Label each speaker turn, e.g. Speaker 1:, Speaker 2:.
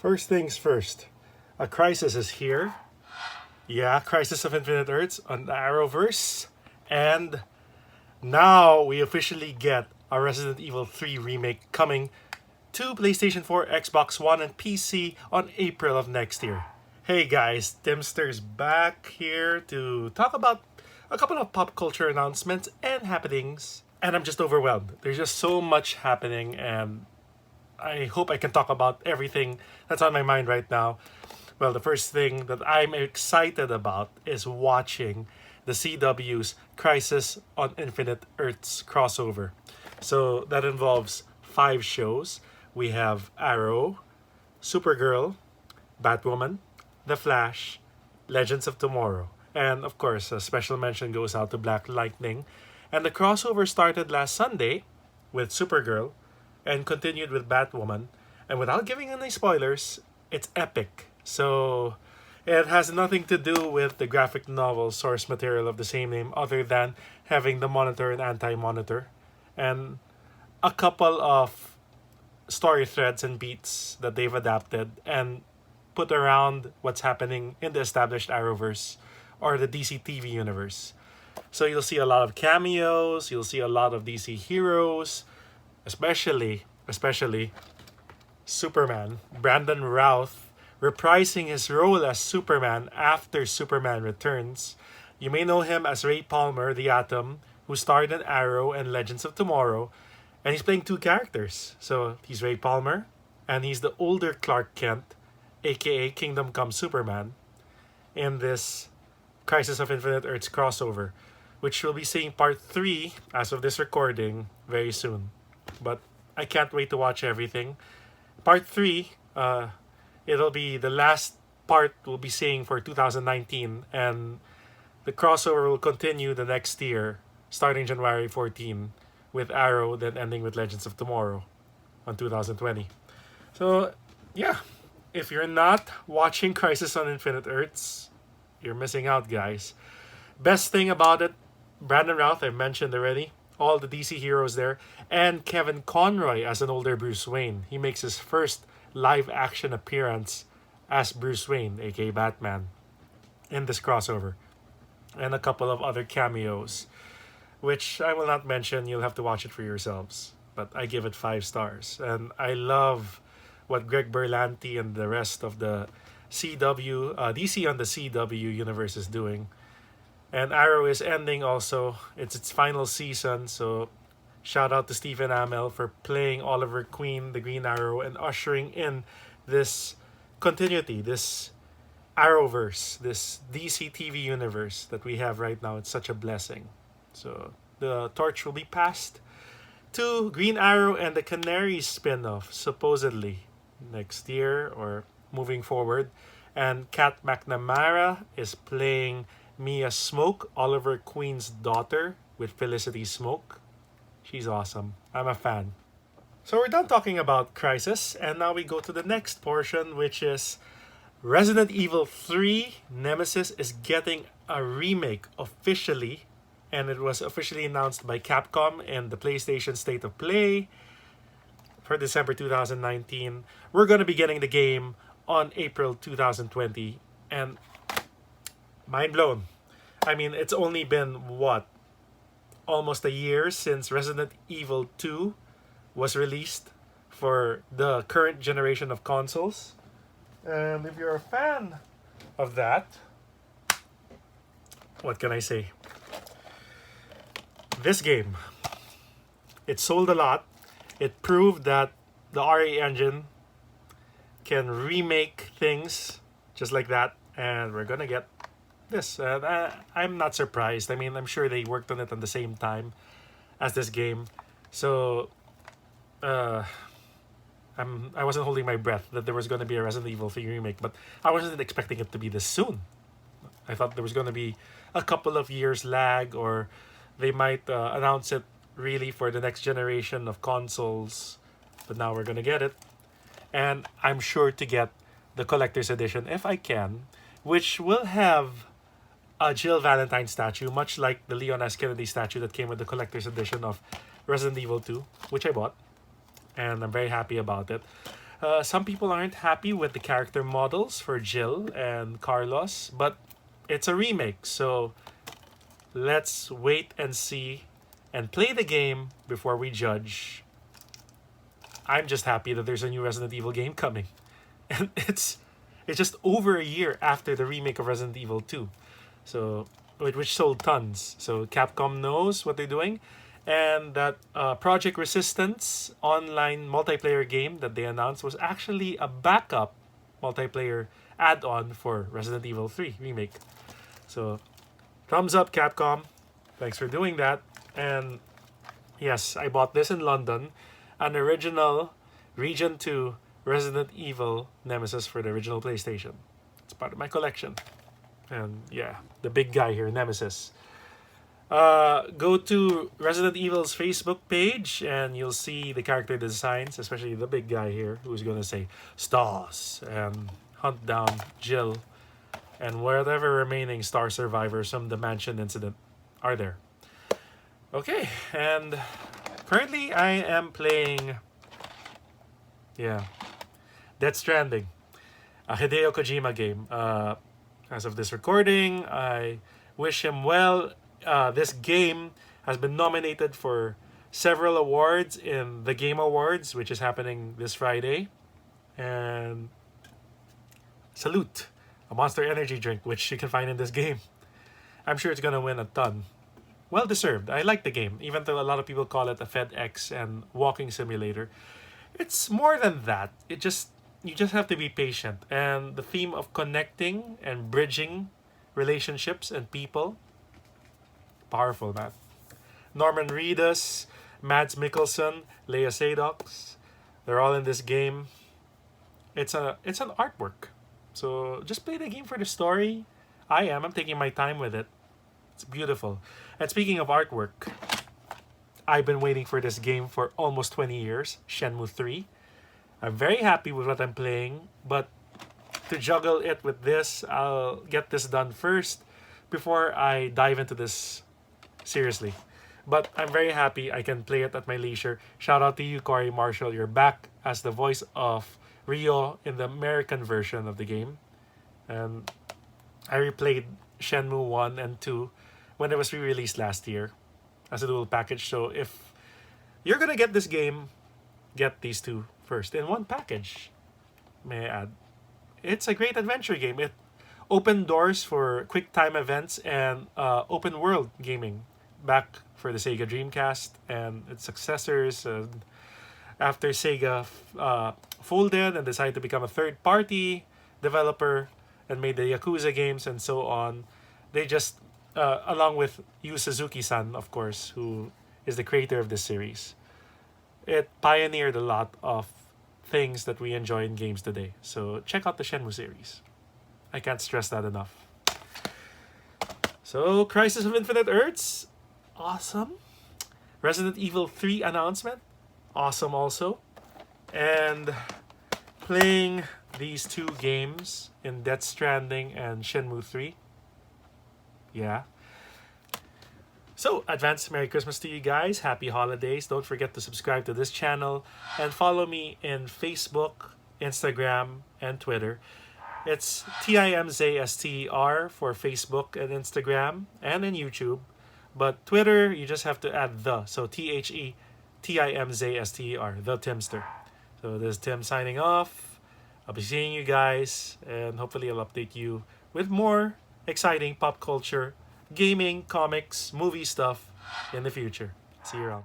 Speaker 1: First things first, a crisis is here. Yeah, Crisis of Infinite Earths on the Arrowverse. And now we officially get a Resident Evil 3 remake coming to PlayStation 4, Xbox One, and PC on April of next year. Hey guys, Timzster's back here to talk about a couple of pop culture announcements and happenings. And I'm just overwhelmed. There's just so much happening, and I hope I can talk about everything that's on my mind right now. Well, the first thing that I'm excited about is watching the CW's Crisis on Infinite Earths crossover. So that involves 5 shows. We have Arrow, Supergirl, Batwoman, The Flash, Legends of Tomorrow. And of course, a special mention goes out to Black Lightning. And the crossover started last Sunday with Supergirl and continued with Batwoman. And without giving any spoilers, it's epic. So it has nothing to do with the graphic novel source material of the same name other than having the Monitor and Anti-Monitor. And a couple of story threads and beats that they've adapted and put around what's happening in the established Arrowverse or the DC TV universe. So you'll see a lot of cameos, you'll see a lot of DC heroes, especially Superman, Brandon Routh, reprising his role as Superman after Superman Returns. You may know him as Ray Palmer, the Atom, who starred in Arrow and Legends of Tomorrow, and he's playing 2 characters. So he's Ray Palmer, and he's the older Clark Kent, aka Kingdom Come Superman, in this Crisis of Infinite Earths crossover, which we'll be seeing part 3 as of this recording very soon. But I can't wait to watch everything. Part 3, it'll be the last part we'll be seeing for 2019, and the crossover will continue the next year, starting January 14, with Arrow, then ending with Legends of Tomorrow on 2020. So, yeah, if you're not watching Crisis on Infinite Earths, you're missing out, guys. Best thing about it, Brandon Routh, I mentioned already, all the DC heroes there, and Kevin Conroy as an older Bruce Wayne. He makes his first live action appearance as Bruce Wayne, aka Batman, in this crossover. And a couple of other cameos, which I will not mention. You'll have to watch it for yourselves. But I give it 5 stars. And I love what Greg Berlanti and the rest of the DC on the CW universe is doing. And Arrow is ending also. It's its final season, so shout out to Stephen Amell for playing Oliver Queen, the Green Arrow, and ushering in this continuity, this Arrowverse, this DC TV universe that we have right now. It's such a blessing. So the torch will be passed to Green Arrow and the Canaries spin-off, supposedly next year or moving forward. And Kat McNamara is playing Mia Smoke, Oliver Queen's daughter, with Felicity Smoke. She's awesome. I'm a fan. So we're done talking about Crisis, and now we go to the next portion, which is Resident Evil 3 Nemesis is getting a remake officially, and it was officially announced by Capcom in the PlayStation State of Play for December 2019. We're going to be getting the game on April 2020, and mind blown. I mean, it's only been, what, almost a year since Resident Evil 2 was released for the current generation of consoles. And if you're a fan of that, what can I say? This game, it sold a lot. It proved that the RA engine can remake things just like that, and we're gonna get this. I'm not surprised. I mean, I'm sure they worked on it at the same time as this game, so I wasn't holding my breath that there was going to be a Resident Evil 3 remake, but I wasn't expecting it to be this soon. I thought there was going to be a couple of years lag, or they might announce it really for the next generation of consoles, but now we're going to get it. And I'm sure to get the collector's edition if I can, which will have a Jill Valentine statue, much like the Leon S. Kennedy statue that came with the collector's edition of Resident Evil 2, which I bought, and I'm very happy about it. Some people aren't happy with the character models for Jill and Carlos, but it's a remake, so let's wait and see and play the game before we judge. I'm just happy that there's a new Resident Evil game coming. And it's just over a year after the remake of Resident Evil 2. So which sold tons. So Capcom knows what they're doing. And that Project Resistance online multiplayer game that they announced was actually a backup multiplayer add-on for Resident Evil 3 Remake. So thumbs up, Capcom. Thanks for doing that. And yes, I bought this in London. An original Region 2 Resident Evil Nemesis for the original PlayStation. It's part of my collection. And yeah, the big guy here, Nemesis. Go to Resident Evil's Facebook page and you'll see the character designs, especially the big guy here who's going to say stars and hunt down Jill and whatever remaining star survivors from the mansion incident are there. Okay, and currently I am playing, Death Stranding, a Hideo Kojima game. As of this recording, I wish him well. This game has been nominated for several awards in the Game Awards, which is happening this Friday. And Salute, a Monster Energy drink, which you can find in this game. I'm sure it's going to win a ton. Well deserved. I like the game, even though a lot of people call it a FedEx and walking simulator. It's more than that. You just have to be patient. And the theme of connecting and bridging relationships and people, powerful, man. Norman Reedus, Mads Mikkelsen, Leia Seydoux, they're all in this game. It's an artwork. So just play the game for the story. I'm taking my time with it. It's beautiful. And speaking of artwork, I've been waiting for this game for almost 20 years, Shenmue 3. I'm very happy with what I'm playing, but to juggle it with this, I'll get this done first before I dive into this seriously. But I'm very happy I can play it at my leisure. Shout out to you, Corey Marshall. You're back as the voice of Rio in the American version of the game. And I replayed Shenmue 1 and 2 when it was re-released last year as a dual package. So if you're gonna get this game, get these two first in one package, may I add. It's a great adventure game. It opened doors for quick time events and open world gaming back for the Sega Dreamcast and its successors. After Sega folded and decided to become a third-party developer and made the Yakuza games and so on, they just, along with Yu Suzuki-san, of course, who is the creator of this series, it pioneered a lot of things that we enjoy in games today. So check out the Shenmue series. I can't stress that enough. So, Crisis of Infinite Earths, awesome. Resident Evil 3 announcement, awesome also. And playing these two games in Death Stranding and Shenmue 3. Yeah. So, advance Merry Christmas to you guys. Happy holidays. Don't forget to subscribe to this channel and follow me in Facebook, Instagram, and Twitter. It's Timzster for Facebook and Instagram and in YouTube. But Twitter, you just have to add the. So TheTimzster, the Timzster. So this is Tim signing off. I'll be seeing you guys and hopefully I'll update you with more exciting pop culture, gaming, comics, movie stuff in the future. See you around.